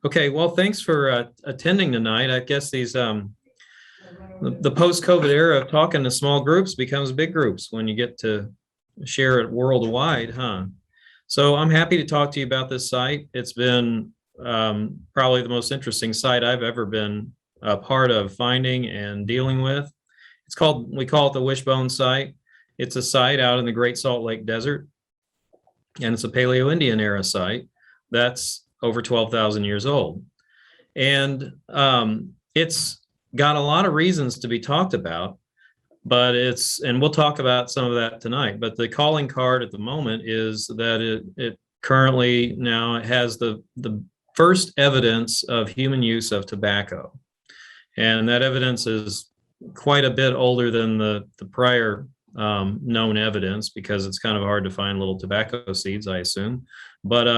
Okay, well, thanks for attending tonight. I guess these the post-COVID era of talking to small groups becomes big groups when you get to share it worldwide, huh? So I'm happy to talk to you about this site. It's been probably the most interesting site I've ever been a part of finding and dealing with. We call it the Wishbone Site. It's a site out in the Great Salt Lake Desert, and it's a Paleo-Indian era site that's over 12,000 years old. And it's got a lot of reasons to be talked about, but and we'll talk about some of that tonight, but the calling card at the moment is that it currently now has the first evidence of human use of tobacco. And that evidence is quite a bit older than the prior known evidence, because it's kind of hard to find little tobacco seeds, I assume. But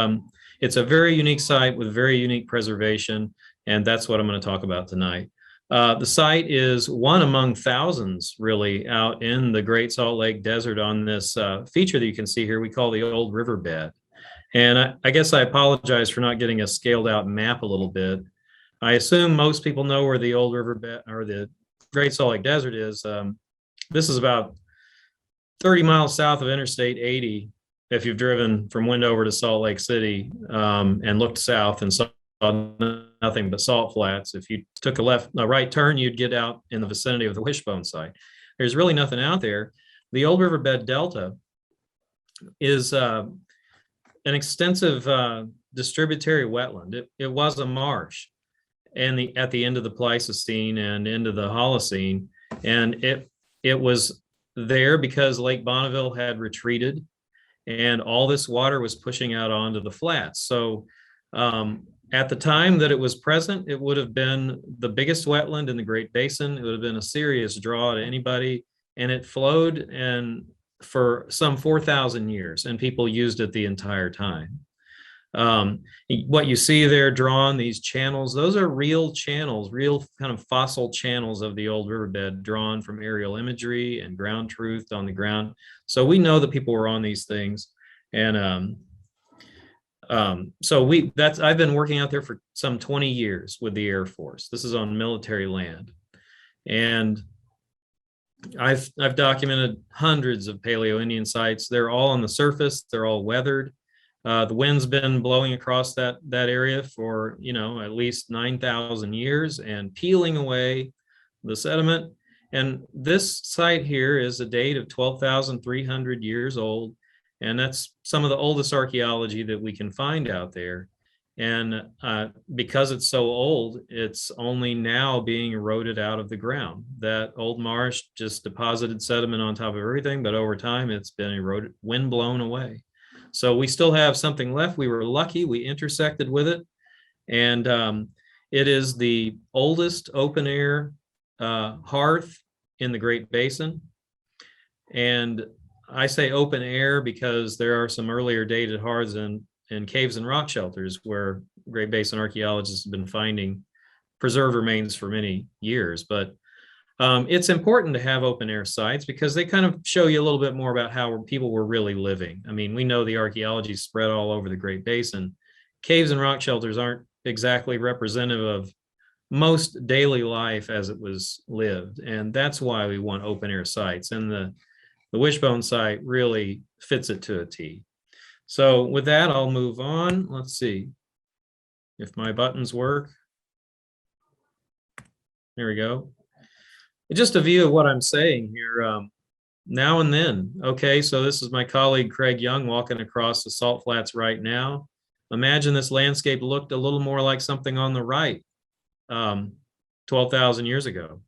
it's a very unique site with very unique preservation, and that's what I'm going to talk about tonight. The site is one among thousands, really, out in the Great Salt Lake Desert on this feature that you can see here we call the Old Riverbed. And I guess I apologize for not getting a scaled out map a little bit. I assume most people know where the Old Riverbed or the Great Salt Lake Desert is. This is about 30 miles south of Interstate 80 if you've driven from Wendover to Salt Lake City and looked south and saw nothing but salt flats. If you took a right turn, you'd get out in the vicinity of the Wishbone Site. There's really nothing out there. The Old Riverbed Delta is an extensive distributary wetland. It was a marsh at the end of the Pleistocene and into the Holocene, and it was there because Lake Bonneville had retreated, and all this water was pushing out onto the flats. So at the time that it was present, it would have been the biggest wetland in the Great Basin. It would have been a serious draw to anybody, and it flowed for some 4,000 years, and people used it the entire time. What you see there drawn, these channels, those are real channels, real kind of fossil channels of the Old Riverbed drawn from aerial imagery and ground truth on the ground. So we know that people were on these things. And I've been working out there for some 20 years with the Air Force. This is on military land. And I've documented hundreds of Paleo-Indian sites. They're all on the surface, they're all weathered. The wind's been blowing across that area for, at least 9,000 years and peeling away the sediment. And this site here is a date of 12,300 years old. And that's some of the oldest archaeology that we can find out there. And because it's so old, it's only now being eroded out of the ground. That old marsh just deposited sediment on top of everything, but over time it's been eroded, wind blown away. So we still have something left. We were lucky, we intersected with it. And it is the oldest open air hearth in the Great Basin. And I say open air because there are some earlier dated hearths in caves and rock shelters where Great Basin archaeologists have been finding preserved remains for many years. But it's important to have open air sites because they kind of show you a little bit more about how people were really living. I mean, we know the archaeology spread all over the Great Basin. Caves and rock shelters aren't exactly representative of most daily life as it was lived. And that's why we want open air sites. And the Wishbone site really fits it to a T. So with that, I'll move on. Let's see if my buttons work. There we go. Just a view of what I'm saying here. Now and then. Okay, so this is my colleague Craig Young walking across the salt flats right now. Imagine this landscape looked a little more like something on the right 12,000 years ago.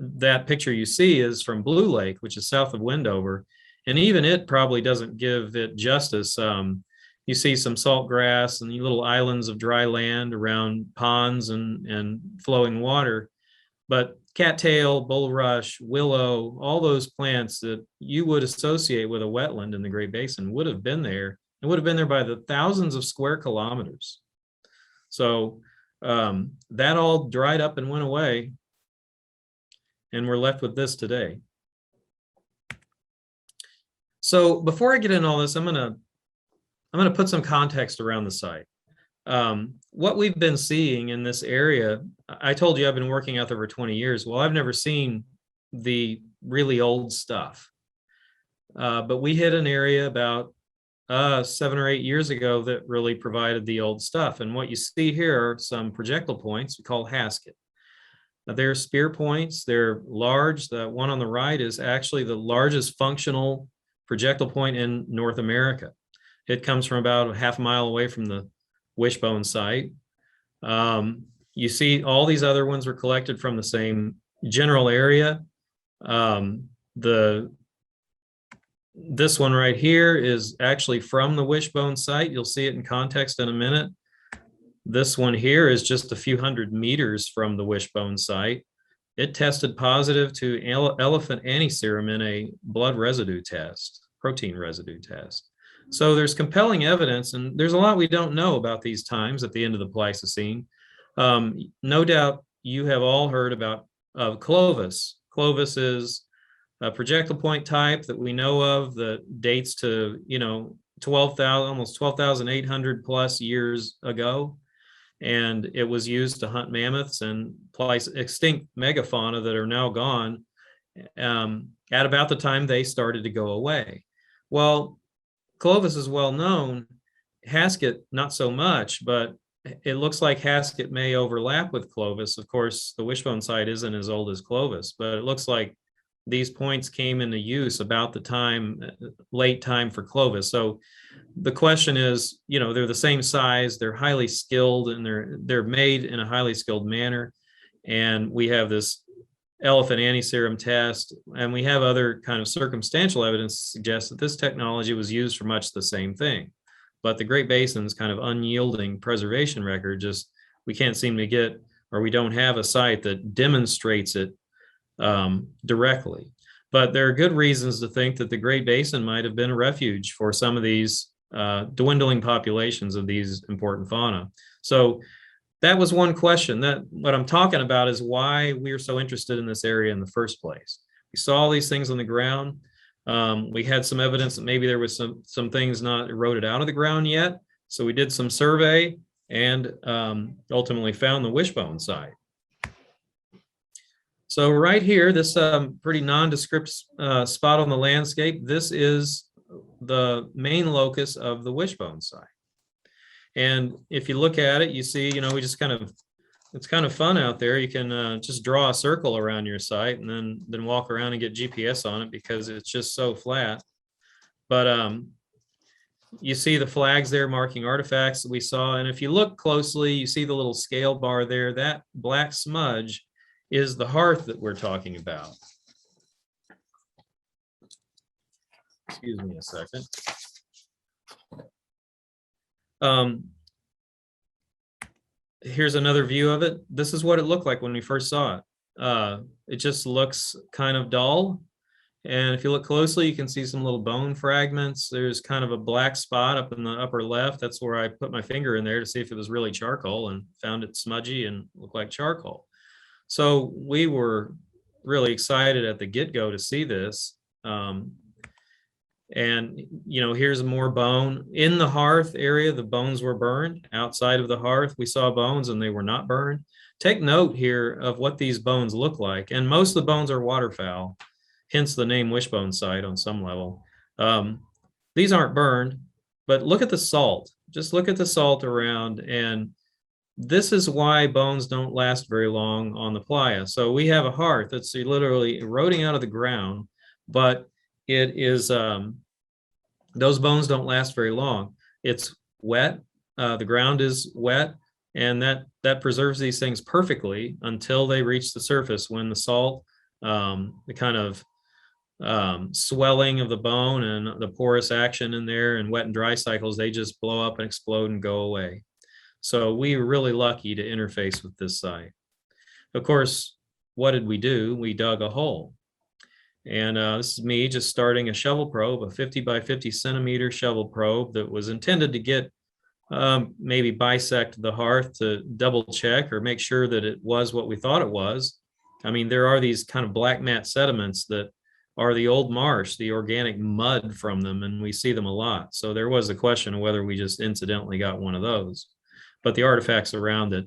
That picture you see is from Blue Lake, which is south of Wendover, and even it probably doesn't give it justice. You see some salt grass and little islands of dry land around ponds and flowing water, but cattail, bulrush, willow, all those plants that you would associate with a wetland in the Great Basin would have been there, and would have been there by the thousands of square kilometers. So that all dried up and went away, and we're left with this today. So before I get into all this, I'm gonna put some context around the site. what we've been seeing in this area, I told you I've been working out there for 20 years. Well, I've never seen the really old stuff. But we hit an area about 7 or 8 years ago that really provided the old stuff. And what you see here are some projectile points we call Haskett. Now, they're spear points. They're large. The one on the right is actually the largest functional projectile point in North America. It comes from about a half a mile away from the Wishbone Site. You see all these other ones were collected from the same general area. This one right here is actually from the Wishbone Site. You'll see it in context in a minute. This one here is just a few hundred meters from the Wishbone Site. It tested positive to elephant antiserum in a blood residue test, protein residue test. So there's compelling evidence, and there's a lot we don't know about these times at the end of the Pleistocene. No doubt you have all heard about Clovis. Clovis is a projectile point type that we know of that dates to, 12,000, almost 12,800 plus years ago. And it was used to hunt mammoths and extinct megafauna that are now gone at about the time they started to go away. Well, Clovis is well known. Haskett, not so much, but it looks like Haskett may overlap with Clovis. Of course, the Wishbone Site isn't as old as Clovis, but it looks like these points came into use about the time, late time for Clovis. So the question is, they're the same size, they're highly skilled, and they're made in a highly skilled manner. And we have this elephant antiserum test, and we have other kind of circumstantial evidence to suggest that this technology was used for much the same thing. But the Great Basin's kind of unyielding preservation record, just we can't seem to get, or we don't have a site that demonstrates it directly. But there are good reasons to think that the Great Basin might have been a refuge for some of these dwindling populations of these important fauna. So that was one question. That what I'm talking about is why we are so interested in this area in the first place. We saw all these things on the ground. We had some evidence that maybe there was some things not eroded out of the ground yet. So we did some survey and ultimately found the Wishbone Site. So right here, this pretty nondescript spot on the landscape, this is the main locus of the Wishbone Site. And if you look at it, you see, we just it's kind of fun out there. You can just draw a circle around your site and then walk around and get GPS on it because it's just so flat. But you see the flags there marking artifacts that we saw. And if you look closely, you see the little scale bar there. That black smudge is the hearth that we're talking about. Excuse me a second. Here's another view of it. This is what it looked like when we first saw it. It just looks kind of dull. And if you look closely, you can see some little bone fragments. There's kind of a black spot up in the upper left. That's where I put my finger in there to see if it was really charcoal, and found it smudgy and looked like charcoal. So we were really excited at the get-go to see this. And, here's more bone. In the hearth area, the bones were burned. Outside of the hearth, we saw bones and they were not burned. Take note here of what these bones look like. And most of the bones are waterfowl, hence the name Wishbone Site on some level. These aren't burned, but look at the salt. Just look at the salt around, and this is why bones don't last very long on the playa. So we have a hearth that's literally eroding out of the ground, but it is, those bones don't last very long. It's wet, the ground is wet, and that preserves these things perfectly until they reach the surface, when the salt, the kind of swelling of the bone and the porous action in there and wet and dry cycles, they just blow up and explode and go away. So we were really lucky to interface with this site. Of course, what did we do? We dug a hole. And this is me just starting a shovel probe, a 50 by 50 centimeter shovel probe that was intended to get maybe bisect the hearth to double check or make sure that it was what we thought it was. I mean, there are these kind of black mat sediments that are the old marsh, the organic mud from them, and we see them a lot. So there was a question of whether we just incidentally got one of those. but the artifacts around it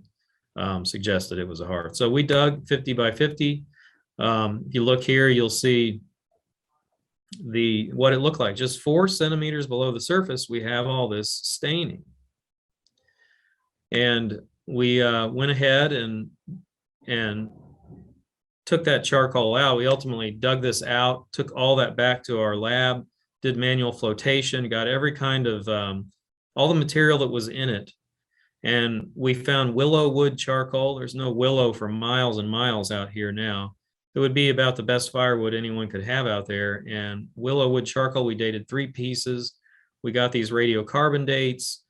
suggested it was a hearth. So we dug 50 by 50. If you look here, you'll see what it looked like. Just 4 centimeters below the surface, we have all this staining. And we went ahead and took that charcoal out. We ultimately dug this out, took all that back to our lab, did manual flotation, got every kind of all the material that was in it. And we found willow wood charcoal. There's no willow for miles and miles out here now. It would be about the best firewood anyone could have out there. And willow wood charcoal, we dated 3 pieces. We got these radiocarbon dates,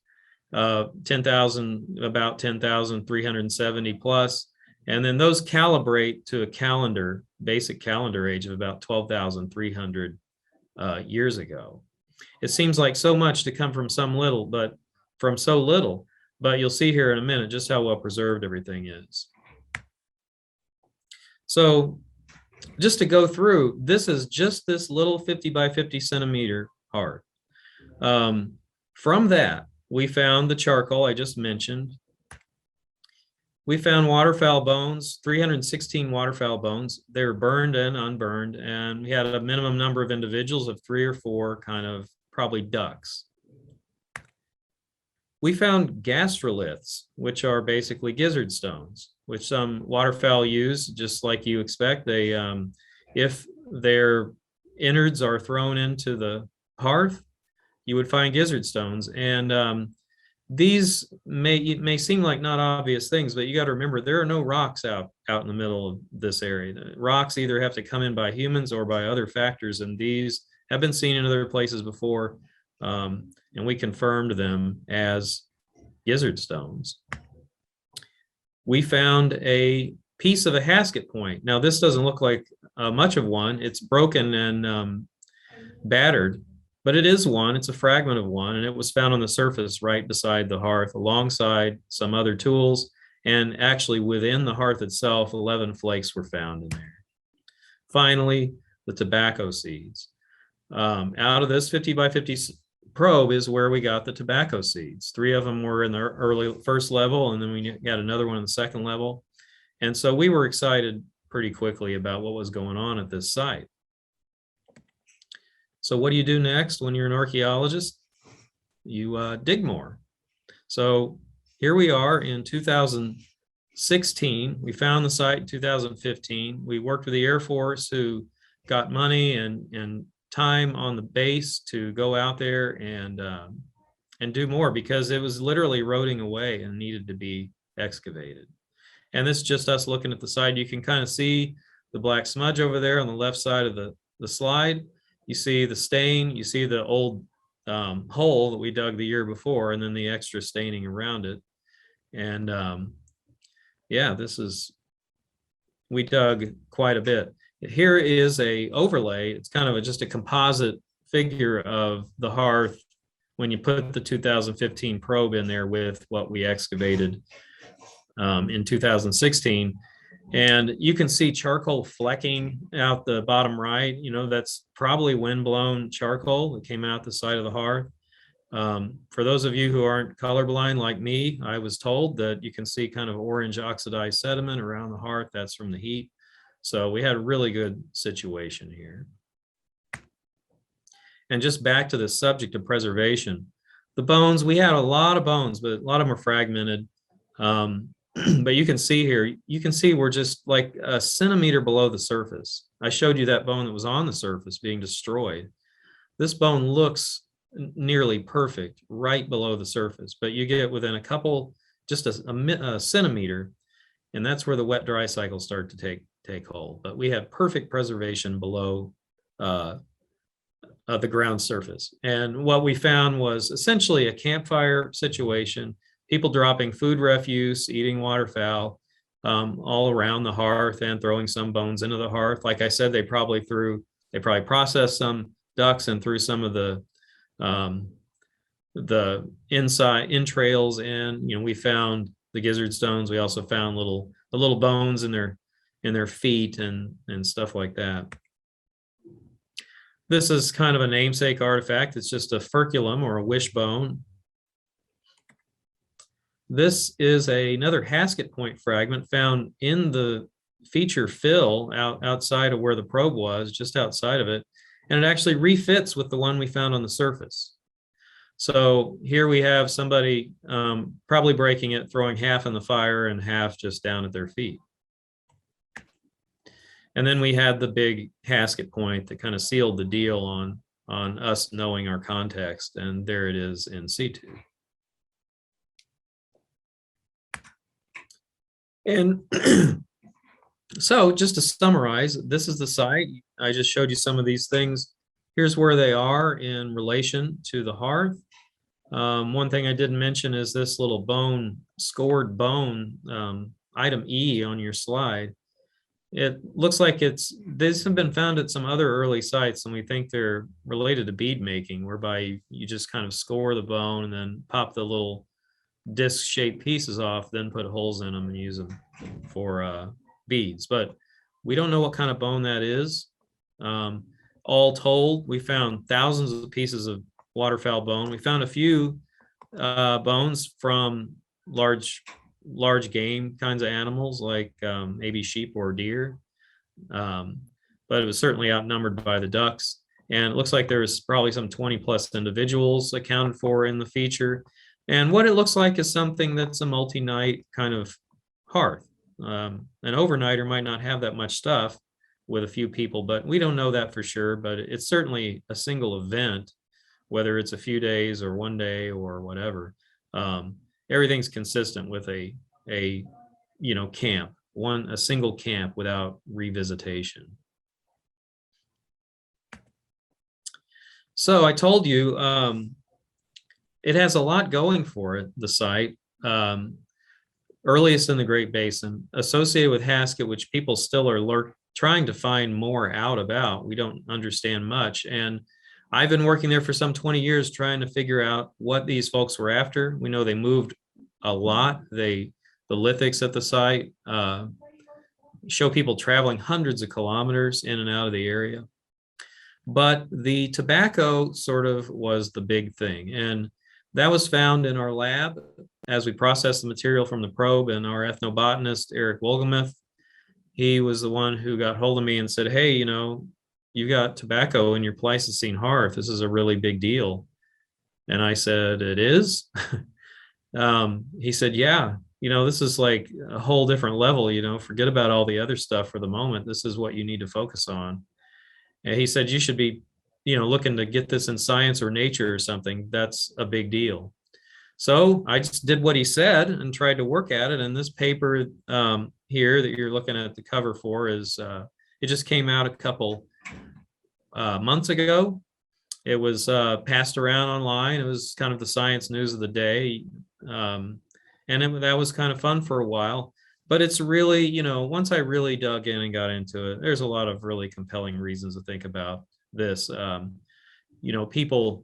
10,000, about 10,370 plus. And then those calibrate to a calendar, basic calendar age of about 12,300 years ago. It seems like so much to come from so little, but you'll see here in a minute just how well preserved everything is. So just to go through, this is just this little 50 by 50 centimeter hearth. From that, we found the charcoal I just mentioned. We found waterfowl bones, 316 waterfowl bones. They were burned and unburned, and we had a minimum number of individuals of 3 or 4 kind of probably ducks. We found gastroliths, which are basically gizzard stones, which some waterfowl use, just like you expect. They, if their innards are thrown into the hearth, you would find gizzard stones. And these may seem like not obvious things, but you got to remember there are no rocks out in the middle of this area. The rocks either have to come in by humans or by other factors, and these have been seen in other places before. And we confirmed them as gizzard stones. We found a piece of a Haskett point. Now, this doesn't look like much of one. It's broken and battered, but it is one. It's a fragment of one, and it was found on the surface right beside the hearth alongside some other tools. And actually within the hearth itself, 11 flakes were found in there. Finally, the tobacco seeds. Out of this 50 by 50 probe is where we got the tobacco seeds. 3 of them were in the first level, and then we got another one in the second level. And so we were excited pretty quickly about what was going on at this site. So what do you do next when you're an archaeologist? You dig more. So here we are in 2016. We found the site in 2015. We worked with the Air Force, who got money and time on the base to go out there and do more, because it was literally eroding away and needed to be excavated. And this is just us looking at the side. You can kind of see the black smudge over there on the left side of the slide. You see the stain, you see the old hole that we dug the year before, and then the extra staining around it. And yeah, we dug quite a bit. Here is a overlay. It's kind of just a composite figure of the hearth when you put the 2015 probe in there with what we excavated in 2016. And you can see charcoal flecking out the bottom right. You know, that's probably windblown charcoal that came out the side of the hearth. For those of you who aren't colorblind like me, I was told that you can see kind of orange oxidized sediment around the hearth. That's from the heat. So we had a really good situation here. And just back to the subject of preservation, the bones, we had a lot of bones, but a lot of them are fragmented. But you can see here, we're just like a centimeter below the surface. I showed you that bone that was on the surface being destroyed. This bone looks nearly perfect right below the surface, but you get within a couple, just a centimeter, and that's where the wet dry cycles start to take hold. But we have perfect preservation below the ground surface. And what we found was essentially a campfire situation, people dropping food refuse, eating waterfowl all around the hearth and throwing some bones into the hearth. Like I said, they probably processed some ducks and threw some of the inside entrails in. You know, we found the gizzard stones. We also found the little bones in their feet and stuff like that. This is kind of a namesake artifact. It's just a furculum or a wishbone. This is another Haskett point fragment found in the feature fill outside of where the probe was, just outside of it. And it actually refits with the one we found on the surface. So here we have somebody probably breaking it, throwing half in the fire and half just down at their feet. And then we had the big Haskett point that kind of sealed the deal on us knowing our context. And there it is in situ. And so just to summarize, this is the site. I just showed you some of these things. Here's where they are in relation to the hearth. One thing I didn't mention is this little bone, scored bone, item E on your slide. It looks like these have been found at some other early sites, and we think they're related to bead making, whereby you just kind of score the bone and then pop the little disc-shaped pieces off, then put holes in them and use them for beads. But we don't know what kind of bone that is. All told, we found thousands of pieces of waterfowl bone. We found a few bones from large game kinds of animals, like maybe sheep or deer. But it was certainly outnumbered by the ducks. And it looks like there's probably some 20 plus individuals accounted for in the feature. And what it looks like is something that's a multi-night kind of hearth. An overnighter might not have that much stuff with a few people, but we don't know that for sure. But it's certainly a single event, whether it's a few days or one day or whatever. Everything's consistent with a camp, a single camp without revisitation. So I told you it has a lot going for it, the site. Earliest in the Great Basin, associated with Haskett, which people still are trying to find more out about. We don't understand much. And I've been working there for some 20 years trying to figure out what these folks were after. We know they moved a lot. The lithics at the site show people traveling hundreds of kilometers in and out of the area. But the tobacco sort of was the big thing. And that was found in our lab as we processed the material from the probe. And our ethnobotanist, Eric Wolgamuth, he was the one who got hold of me and said, hey, you've got tobacco in your Pleistocene hearth. This is a really big deal. And I said, it is? He said, yeah, this is like a whole different level, forget about all the other stuff for the moment. This is what you need to focus on. And he said, you should be, looking to get this in Science or Nature or something. That's a big deal. So I just did what he said and tried to work at it. And this paper here that you're looking at the cover for is, it just came out a couple months ago. It was passed around online. It was kind of the science news of the day. And that was kind of fun for a while. But it's really, once I really dug in and got into it, there's a lot of really compelling reasons to think about this. People,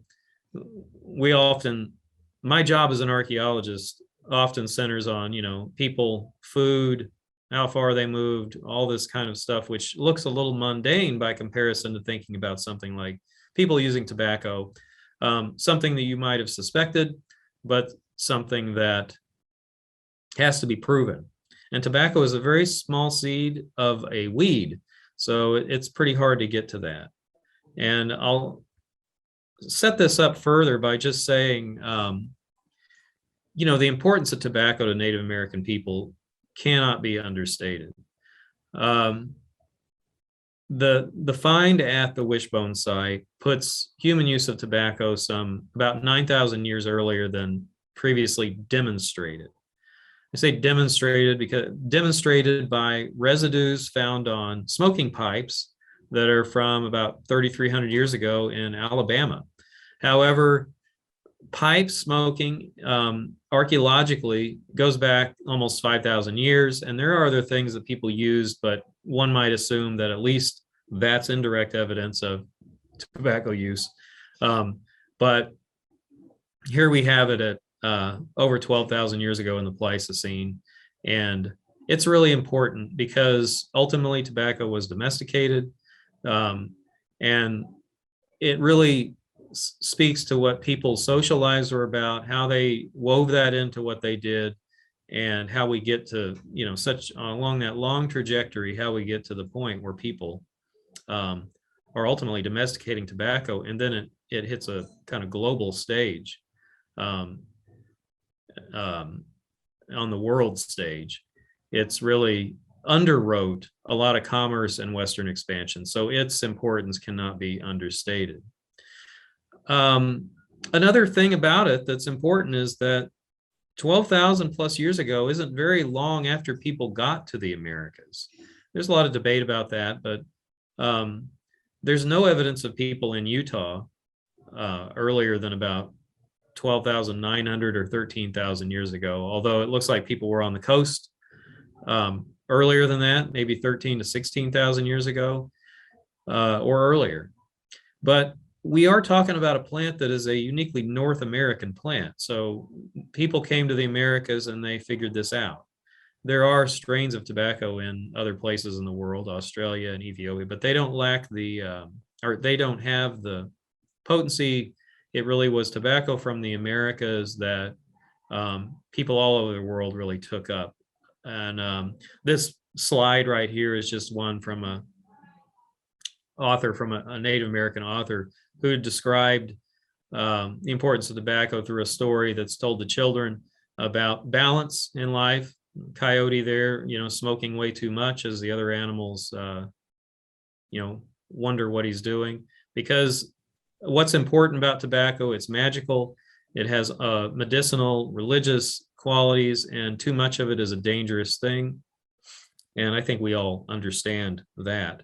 my job as an archaeologist often centers on, people, food, how far they moved, all this kind of stuff, which looks a little mundane by comparison to thinking about something like people using tobacco, something that you might have suspected, but something that has to be proven. And tobacco is a very small seed of a weed, so it's pretty hard to get to that. And I'll set this up further by just saying, the importance of tobacco to Native American people cannot be understated. The find at the Wishbone Site puts human use of tobacco about 9,000 years earlier than previously demonstrated. I say demonstrated because demonstrated by residues found on smoking pipes that are from about 3,300 years ago in Alabama. However, pipe smoking archaeologically goes back almost 5,000 years, and there are other things that people used, but one might assume that at least that's indirect evidence of tobacco use. But here we have it at over 12,000 years ago in the Pleistocene, and it's really important because ultimately tobacco was domesticated, and it really speaks to what people's social lives were about, how they wove that into what they did, and how we get to, such along that long trajectory, how we get to the point where people are ultimately domesticating tobacco, and then it hits a kind of global stage um, on the world stage. It's really underwrote a lot of commerce and Western expansion, so its importance cannot be understated. Another thing about it that's important is that 12,000 plus years ago isn't very long after people got to the Americas. There's a lot of debate about that, but there's no evidence of people in Utah earlier than about 12,900 or 13,000 years ago, although it looks like people were on the coast earlier than that, maybe 13 to 16,000 years ago or earlier. But we are talking about a plant that is a uniquely North American plant. So people came to the Americas and they figured this out. There are strains of tobacco in other places in the world, Australia and Ethiopia, but they don't lack or they don't have the potency. It really was tobacco from the Americas that people all over the world really took up. And this slide right here is just one from a Native American author who described the importance of tobacco through a story that's told to children about balance in life. Coyote there, smoking way too much as the other animals, wonder what he's doing. Because what's important about tobacco, it's magical. It has medicinal, religious qualities, and too much of it is a dangerous thing. And I think we all understand that.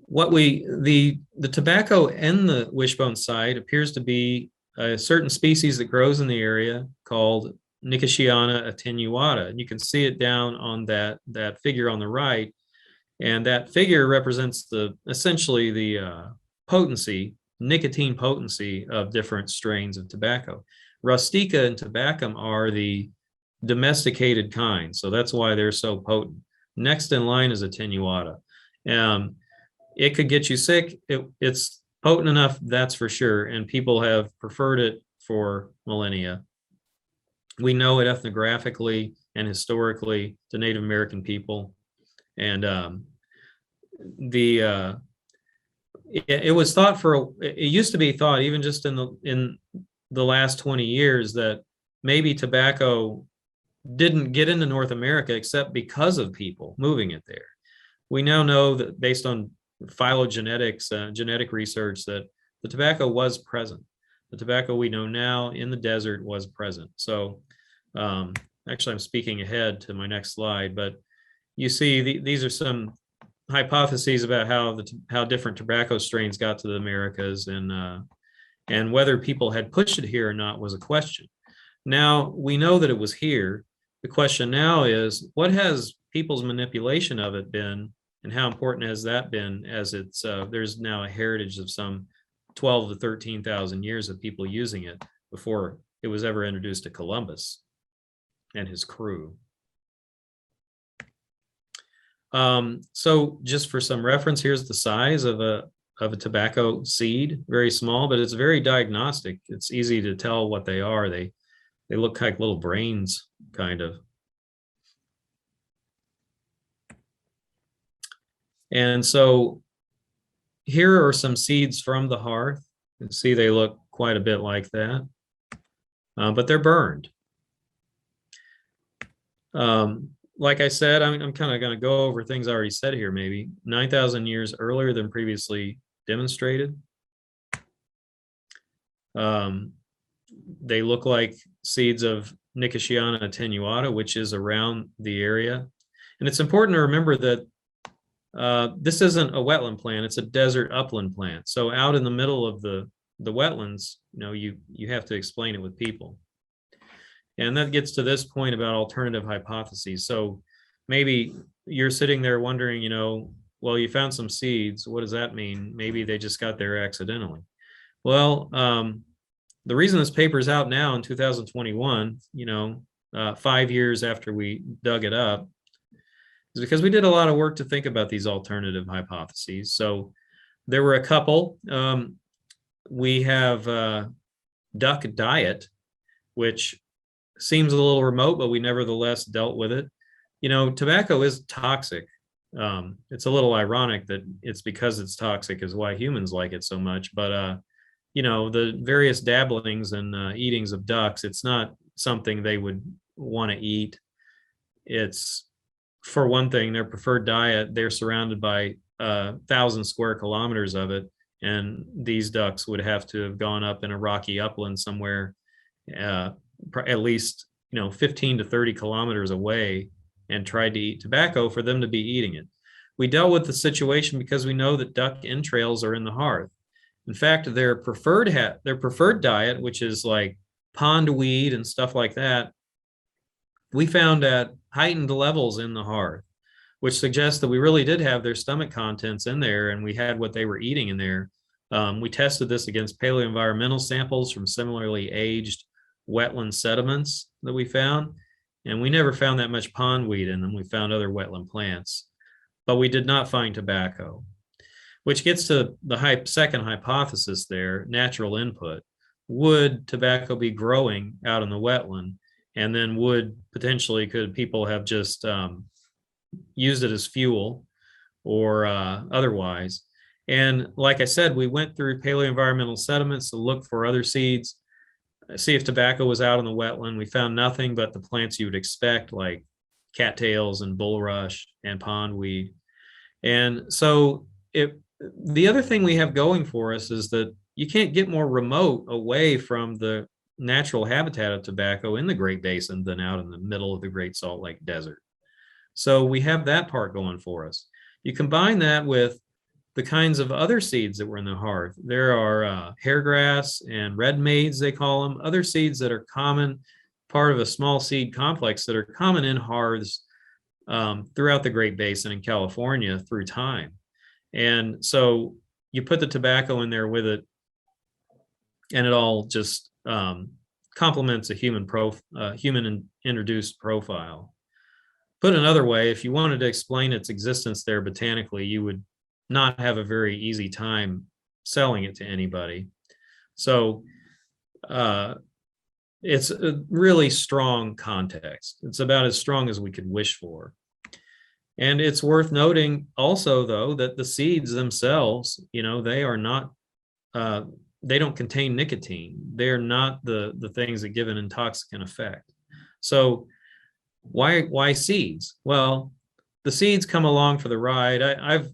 The tobacco in the Wishbone Site appears to be a certain species that grows in the area called Nicotiana attenuata. And you can see it down on that figure on the right. And that figure represents essentially the potency, nicotine potency of different strains of tobacco. Rustica and tabacum are the domesticated kind. So that's why they're so potent. Next in line is attenuata. It could get you sick. It's potent enough, that's for sure. And people have preferred it for millennia. We know it ethnographically and historically to Native American people. And it was thought it used to be thought, even just in the last 20 years, that maybe tobacco didn't get into North America except because of people moving it there. We now know that based on phylogenetics, genetic research, that the tobacco was present. The tobacco we know now in the desert was present. So actually I'm speaking ahead to my next slide, but you see these are some hypotheses about how different tobacco strains got to the Americas, and whether people had pushed it here or not was a question. Now we know that it was here. The question now is, what has people's manipulation of it been? And how important has that been, as there's now a heritage of some 12 to 13,000 years of people using it before it was ever introduced to Columbus and his crew. So just for some reference, here's the size of a tobacco seed, very small, but it's very diagnostic. It's easy to tell what they are. They look like little brains, kind of. And so here are some seeds from the hearth. You can see they look quite a bit like that, but they're burned. Like I said, I'm kind of going to go over things I already said here, maybe 9,000 years earlier than previously demonstrated. They look like seeds of Nicotiana attenuata, which is around the area. And it's important to remember that this isn't a wetland plant, it's a desert upland plant. So out in the middle of the wetlands, you have to explain it with people. And that gets to this point about alternative hypotheses. So maybe you're sitting there wondering, well, you found some seeds. What does that mean? Maybe they just got there accidentally. Well, the reason this paper is out now in 2021, 5 years after we dug it up, is because we did a lot of work to think about these alternative hypotheses. So There were a couple. We have duck diet, which seems a little remote, but we nevertheless dealt with it. You know, tobacco is toxic. It's a little ironic that it's because it's toxic is why humans like it so much. But you know, the various dabblings and eatings of ducks, it's not something they would want to eat. It's, for one thing, their preferred diet, they're surrounded by 1,000 square kilometers of it. And these ducks would have to have gone up in a rocky upland somewhere, at least, you know, 15 to 30 kilometers away, and tried to eat tobacco for them to be eating it. We dealt with the situation because we know that duck entrails are in the hearth. In fact, their preferred diet, which is like pondweed and stuff like that, we found at heightened levels in the hearth, which suggests that we really did have their stomach contents in there, and we had what they were eating in there. We tested this against paleoenvironmental samples from similarly aged wetland sediments that we found, and we never found that much pondweed in them. We found other wetland plants, but we did not find tobacco, which gets to the second hypothesis there, natural input. Would tobacco be growing out in the wetland? And then could people have just used it as fuel or otherwise? And like I said, we went through paleoenvironmental sediments to look for other seeds, see if tobacco was out in the wetland. We found nothing but the plants you would expect, like cattails and bulrush and pondweed. And so the other thing we have going for us is that you can't get more remote away from the natural habitat of tobacco in the Great Basin than out in the middle of the Great Salt Lake Desert. So we have that part going for us. You combine that with the kinds of other seeds that were in the hearth. There are hairgrass and red maize, they call them, other seeds that are common, part of a small seed complex that are common in hearths throughout the Great Basin in California through time. And so you put the tobacco in there with it, and it all just complements a human introduced profile. Put another way, if you wanted to explain its existence there botanically, you would not have a very easy time selling it to anybody. So it's a really strong context. It's about as strong as we could wish for. And it's worth noting also, though, that the seeds themselves, you know, they are not, they don't contain nicotine. They're not the things that give an intoxicant effect. So why seeds? Well, the seeds come along for the ride. I've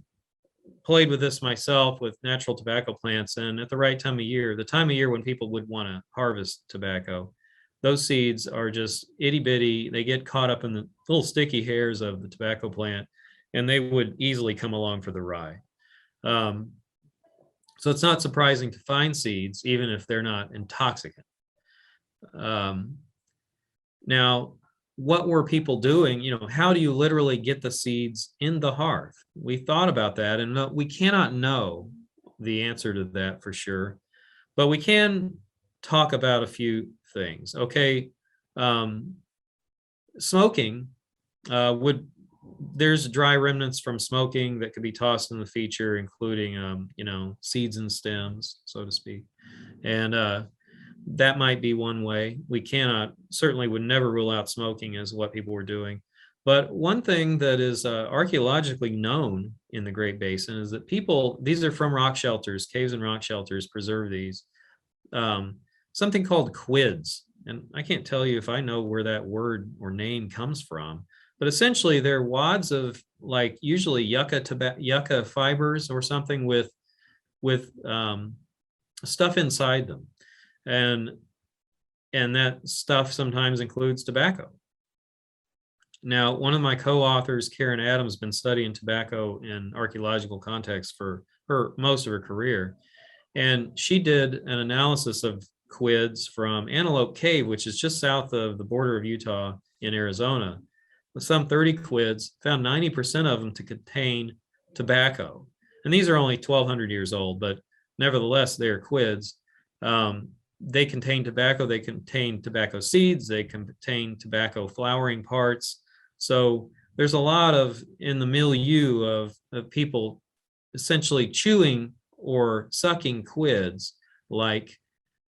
played with this myself with natural tobacco plants, and at the right time of year, the time of year when people would want to harvest tobacco, those seeds are just itty bitty. They get caught up in the little sticky hairs of the tobacco plant, and they would easily come along for the ride. So it's not surprising to find seeds, even if they're not intoxicant. Now, what were people doing? You know, how do you literally get the seeds in the hearth? We thought about that, and we cannot know the answer to that for sure, but we can talk about a few things. Okay, smoking there's dry remnants from smoking that could be tossed in the feature, including you know, seeds and stems, so to speak, and that might be one way. We certainly would never rule out smoking as what people were doing. But one thing that is archaeologically known in the Great Basin is that these are from rock shelters, caves and rock shelters preserve these, something called quids. And I can't tell you if I know where that word or name comes from, but essentially they're wads of, like, usually yucca fibers or something with stuff inside them. And that stuff sometimes includes tobacco. Now, one of my co-authors, Karen Adams, has been studying tobacco in archaeological context for most of her career. And she did an analysis of quids from Antelope Cave, which is just south of the border of Utah in Arizona. With some 30 quids, found 90% of them to contain tobacco. And these are only 1,200 years old, but nevertheless, they're quids. They contain tobacco, they contain tobacco seeds, they contain tobacco flowering parts. So there's a lot in the milieu of people essentially chewing or sucking quids like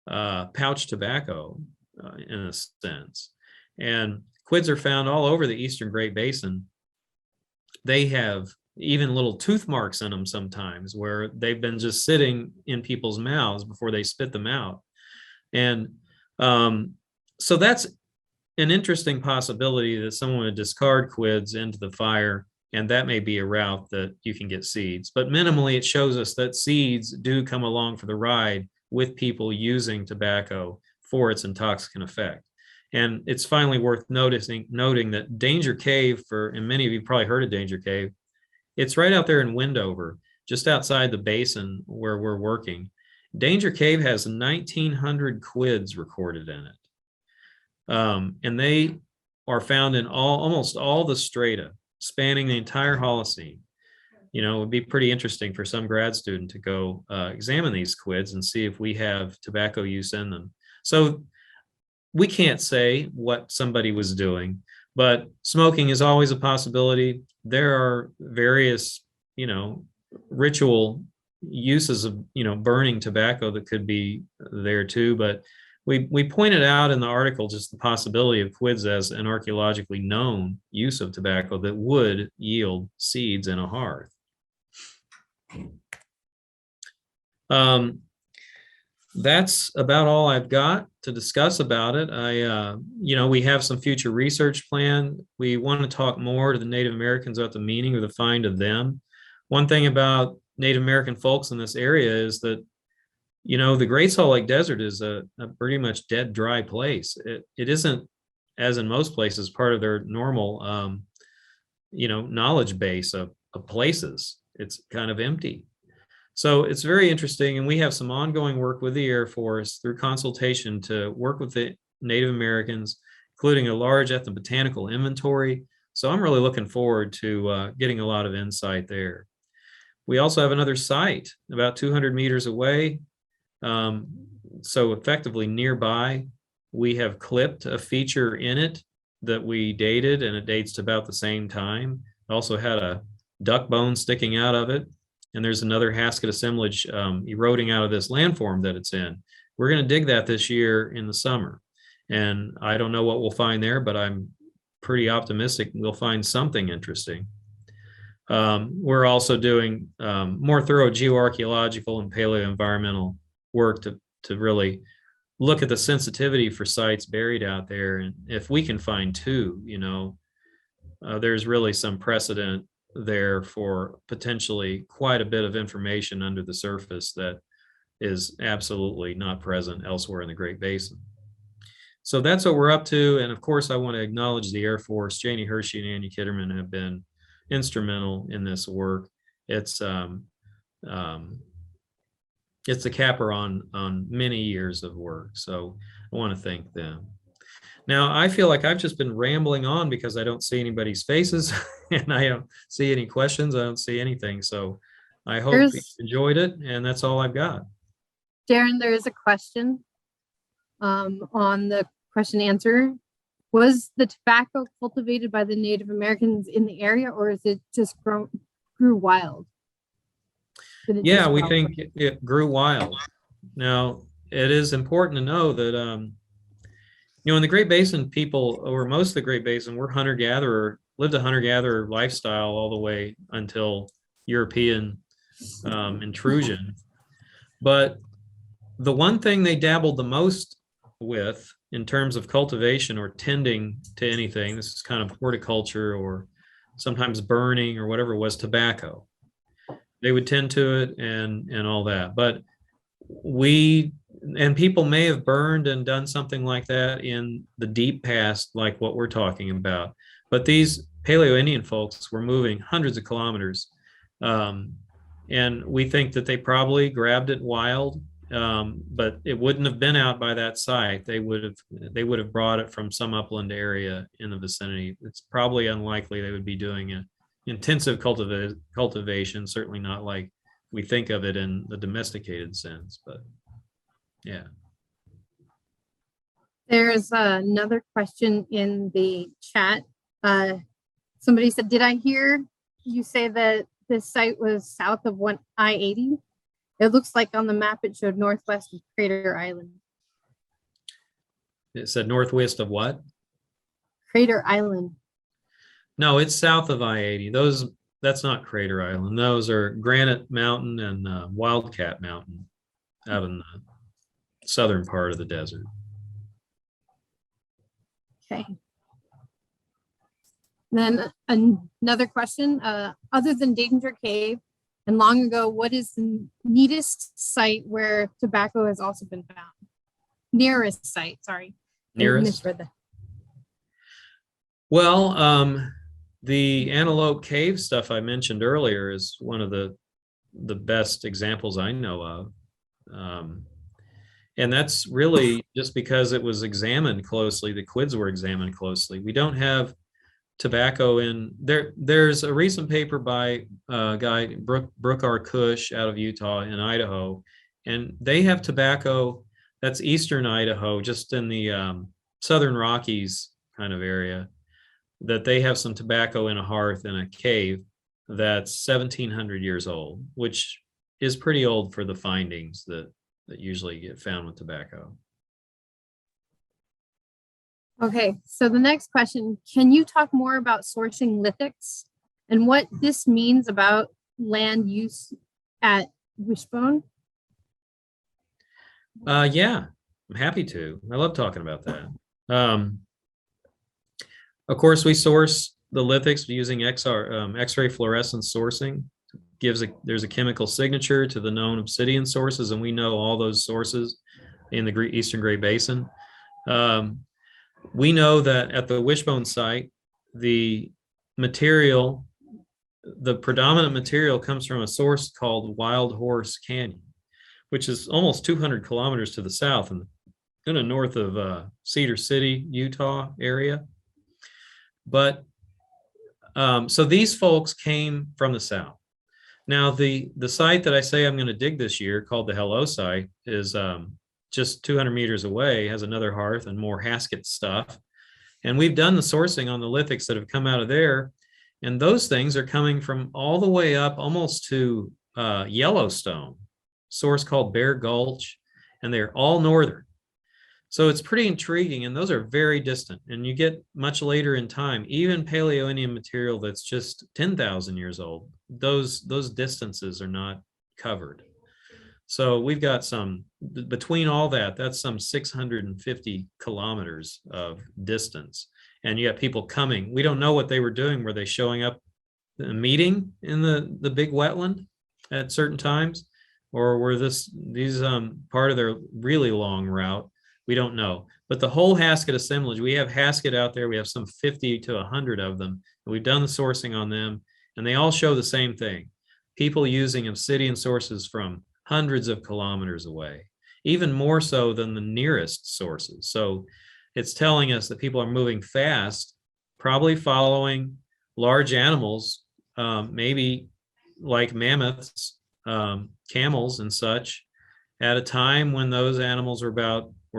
pouch tobacco in a sense. And quids are found all over the eastern Great Basin. They have even little tooth marks in them sometimes where they've been just sitting in people's mouths before they spit them out. And so that's an interesting possibility that someone would discard quids into the fire, and that may be a route that you can get seeds. But minimally, it shows us that seeds do come along for the ride with people using tobacco for its intoxicant effect. And it's finally worth noting that Danger Cave, and many of you probably heard of Danger Cave, it's right out there in Wendover, just outside the basin where we're working. Danger Cave has 1,900 quids recorded in it. And they are found in almost all the strata spanning the entire Holocene. It would be pretty interesting for some grad student to go examine these quids and see if we have tobacco use in them. So we can't say what somebody was doing, but smoking is always a possibility. There are various, ritual uses of, burning tobacco that could be there too. But we pointed out in the article just the possibility of quids as an archaeologically known use of tobacco that would yield seeds in a hearth. That's about all I've got to discuss about it. We have some future research plan. We want to talk more to the Native Americans about the meaning of the find of them. One thing about Native American folks in this area is that, the Great Salt Lake Desert is a pretty much dead, dry place. It isn't, as in most places, part of their normal, knowledge base of places. It's kind of empty. So it's very interesting, and we have some ongoing work with the Air Force through consultation to work with the Native Americans, including a large ethnobotanical inventory. So I'm really looking forward to getting a lot of insight there. We also have another site about 200 meters away. So effectively nearby, we have clipped a feature in it that we dated, and it dates to about the same time. It also had a duck bone sticking out of it. And there's another Haskett assemblage eroding out of this landform that it's in. We're going to dig that this year in the summer. And I don't know what we'll find there, but I'm pretty optimistic we'll find something interesting. We're also doing more thorough geoarchaeological and paleoenvironmental work to really look at the sensitivity for sites buried out there. And if we can find two, there's really some precedent there for potentially quite a bit of information under the surface that is absolutely not present elsewhere in the Great Basin. So that's what we're up to. And of course, I want to acknowledge the Air Force. Janie Hershey and Andy Kitterman have been instrumental in this work. It's a capper on many years of work. So I want to thank them. Now, I feel like I've just been rambling on because I don't see anybody's faces and I don't see any questions. I don't see anything. So I hope you enjoyed it. And that's all I've got. Daron, there is a question on the question answer. Was the tobacco cultivated by the Native Americans in the area, or is it just grew wild? Yeah, we think it grew wild. Now, it is important to know that in the Great Basin, people, or most of the Great Basin, were hunter-gatherer, lived a hunter-gatherer lifestyle all the way until European intrusion. But the one thing they dabbled the most with in terms of cultivation or tending to anything, this is kind of horticulture or sometimes burning or whatever, was tobacco. They would tend to it and all that. But people may have burned and done something like that in the deep past, like what we're talking about. But these Paleo-Indian folks were moving hundreds of kilometers. And we think that they probably grabbed it wild, but it wouldn't have been out by that site. They would have brought it from some upland area in the vicinity. It's probably unlikely they would be doing an intensive cultivation, certainly not like we think of it in the domesticated sense, but yeah. There's another question in the chat. Somebody said, did I hear you say that this site was south of I-80? It looks like on the map it showed northwest of Crater Island. It said northwest of what? Crater Island. No, it's south of I-80. That's not Crater Island. Those are Granite Mountain and Wildcat Mountain out in the southern part of the desert. Okay. Then another question, other than Danger Cave and long ago, what is the neatest site where tobacco has also been found? Nearest site, sorry. Nearest? Misread that. Well, the Antelope Cave stuff I mentioned earlier is one of the best examples I know of. And that's really just because it was examined closely. The quids were examined closely. We don't have tobacco in there. There's a recent paper by a guy, Brooke R. Cush out of Utah in Idaho, and they have tobacco that's eastern Idaho, just in the southern Rockies kind of area, that they have some tobacco in a hearth in a cave that's 1,700 years old, which is pretty old for the findings that usually get found with tobacco. Okay, so the next question, can you talk more about sourcing lithics and what this means about land use at Wishbone? Yeah, I'm happy to. I love talking about that. Of course, we source the lithics using X-ray fluorescence sourcing. There's a chemical signature to the known obsidian sources, and we know all those sources in the Eastern Great Basin. We know that at the Wishbone Site, the predominant material comes from a source called Wild Horse Canyon, which is almost 200 kilometers to the south and kind of north of Cedar City, Utah area. But so these folks came from the south. Now, the site that I say I'm going to dig this year, called the Hello Site, is just 200 meters away, has another hearth and more Haskett stuff. And we've done the sourcing on the lithics that have come out of there. And those things are coming from all the way up almost to Yellowstone, source called Bear Gulch, and they're all northern. So it's pretty intriguing, and those are very distant. And you get much later in time, even Paleo-Indian material that's just 10,000 years old, those distances are not covered. So we've got between all that's some 650 kilometers of distance. And you got people coming. We don't know what they were doing. Were they showing up meeting in the big wetland at certain times? Or were these part of their really long route? We don't know. But the whole Haskett assemblage, we have Haskett out there. We have some 50 to 100 of them. And we've done the sourcing on them, and they all show the same thing. People using obsidian sources from hundreds of kilometers away, even more so than the nearest sources. So it's telling us that people are moving fast, probably following large animals, maybe like mammoths, camels and such, at a time when those animals were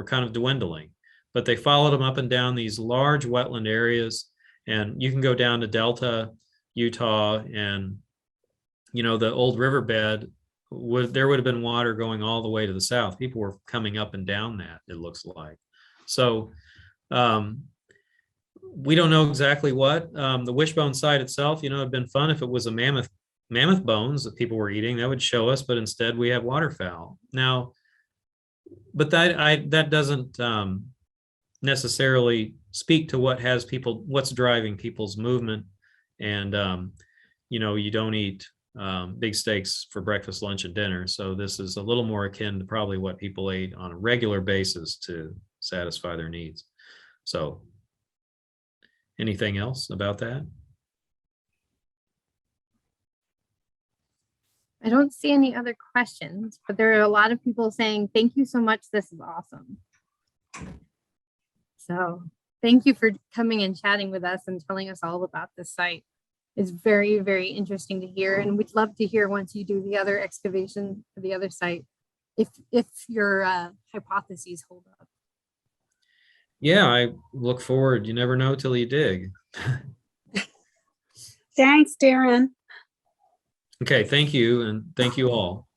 kind of dwindling. But they followed them up and down these large wetland areas, and you can go down to Delta, Utah, and the Old Riverbed, there would have been water going all the way to the south. People were coming up and down that, it looks like. So we don't know exactly what. The Wishbone Site itself, it'd been fun if it was a mammoth bones that people were eating. That would show us, but instead we have waterfowl. Now, but that doesn't necessarily speak to what's driving people's movement. And you don't eat big steaks for breakfast, lunch, and dinner. So this is a little more akin to probably what people ate on a regular basis to satisfy their needs. So anything else about that? I don't see any other questions, but there are a lot of people saying, thank you so much. This is awesome. So thank you for coming and chatting with us and telling us all about this site. It's very, very interesting to hear. And we'd love to hear once you do the other excavation for the other site, if your hypotheses hold up. Yeah, I look forward. You never know till you dig. Thanks, Daron. Okay, thank you, and thank you all.